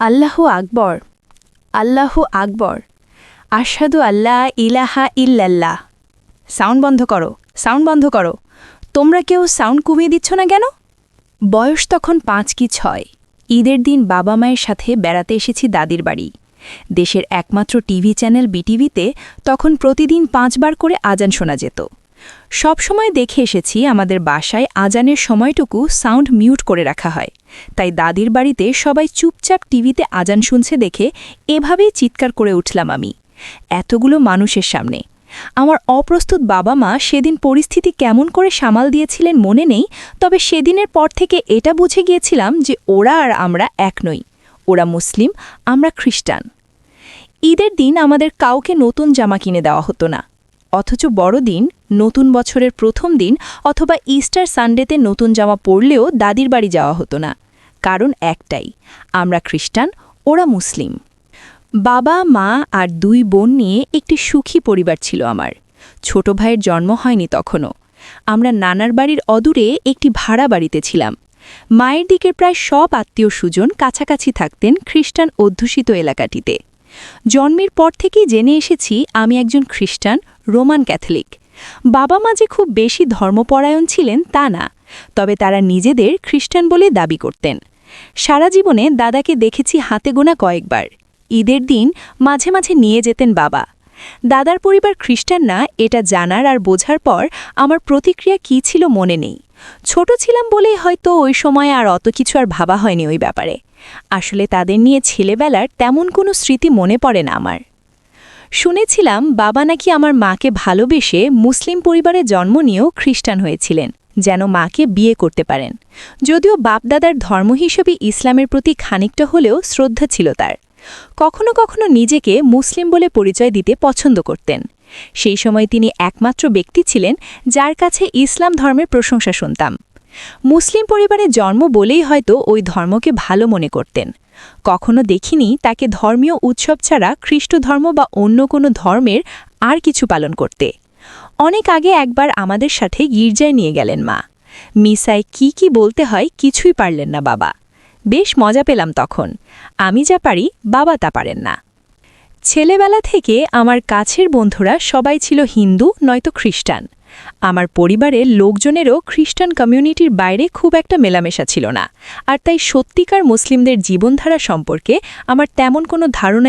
আল্লাহু আকবর, আল্লাহু আকবর, আশহাদু আল্লা ইলাহা ইল্লাল্লাহ। সাউন্ড বন্ধ করো, সাউন্ড বন্ধ করো। তোমরা কেউ সাউন্ড কমিয়ে দিচ্ছ না কেন? বয়স তখন ৫ কি ৬। ঈদের দিন বাবা মায়ের সাথে বেড়াতে এসেছি দাদির বাড়ি। দেশের একমাত্র টিভি চ্যানেল বিটিভিতে তখন প্রতিদিন ৫ বার করে আজান শোনা যেত। সব সময় দেখে এসেছি আমাদের বাসায় আজানের সময়টুকু সাউন্ড মিউট করে রাখা হয়, তাই দাদির বাড়িতে সবাই চুপচাপ টিভিতে আজান শুনছে দেখে এভাবেই চিৎকার করে উঠলাম আমি, এতগুলো মানুষের সামনে। আমার অপ্রস্তুত বাবা মা সেদিন পরিস্থিতি কেমন করে সামাল দিয়েছিলেন মনে নেই, তবে সেদিনের পর থেকে এটা বুঝে গিয়েছিলাম যে ওরা আর আমরা এক নই। ওরা মুসলিম, আমরা খ্রিস্টান। ঈদের দিন আমাদের কাউকে নতুন জামা কিনে দেওয়া হতো না, অথচ বড়দিন, নতুন বছরের প্রথম দিন অথবা ইস্টার সানডেতে নতুন জামা পরলেও দাদির বাড়ি যাওয়া হতো না। কারণ একটাই, আমরা খ্রিস্টান, ওরা মুসলিম। বাবা মা আর ২ বোন নিয়ে একটি সুখী পরিবার ছিল আমার। ছোট ভাইয়ের জন্ম হয়নি তখনও। আমরা নানার বাড়ির অদূরে একটি ভাড়া বাড়িতে ছিলাম। মায়ের দিকের প্রায় সব আত্মীয় স্বজন কাছাকাছি থাকতেন খ্রিস্টান অধ্যুষিত এলাকাটিতে। জন্মের পর থেকেই জেনে এসেছি আমি একজন খ্রিস্টান রোমান ক্যাথলিক। বাবা মা যে খুব বেশি ধর্মপরায়ণ ছিলেন তা না, তবে তারা নিজেদের খ্রিস্টান বলে দাবি করতেন। সারা জীবনে দাদাকে দেখেছি হাতে গোনা কয়েকবার। ঈদের দিন মাঝে মাঝে নিয়ে যেতেন বাবা। দাদার পরিবার খ্রিস্টান না এটা জানার আর বোঝার পর আমার প্রতিক্রিয়া কী ছিল মনে নেই। ছোট ছিলাম বলেই হয়তো ওই সময় আর অত কিছু আর ভাবা হয়নি ওই ব্যাপারে। আসলে তাদের নিয়ে ছেলেবেলার তেমন কোনো স্মৃতি মনে পড়ে না আমার। শুনেছিলাম বাবা নাকি আমার মাকে ভালোবেসে মুসলিম পরিবারে জন্ম নিয়েও খ্রিস্টান হয়েছিলেন, যেন মাকে বিয়ে করতে পারেন। যদিও বাপদাদার ধর্ম হিসেবে ইসলামের প্রতি খানিকটা হলেও শ্রদ্ধা ছিল তার। কখনো কখনো নিজেকে মুসলিম বলে পরিচয় দিতে পছন্দ করতেন। সেই সময় তিনি একমাত্র ব্যক্তি ছিলেন যার কাছে ইসলাম ধর্মের প্রশংসা শুনতাম। মুসলিম পরিবারে জন্ম বলেই হয়তো ওই ধর্মকে ভালো মনে করতেন। কখনো দেখিনি তাকে ধর্মীয় উৎসব ছাড়া খ্রিস্ট ধর্ম বা অন্য কোনো ধর্মের আর কিছু পালন করতে। অনেক আগে একবার আমাদের সাথে গির্জায় নিয়ে গেলেন মা। মিসায় কি বলতে হয় কিছুই পারলেন না বাবা। বেশ মজা পেলাম তখন। আমি যা পারি বাবা তা পারেন না। ছেলেবেলা থেকে আমার কাছের বন্ধুরা সবাই ছিল হিন্দু নয়তো খ্রিস্টান। আমার পরিবারের লোকজনেরও খ্রিস্টান কমিউনিটির বাইরে খুব একটা মেলামেশা ছিল না, আর তাই সত্যিকার মুসলিমদের জীবনধারা সম্পর্কে আমার তেমন কোনো ধারণা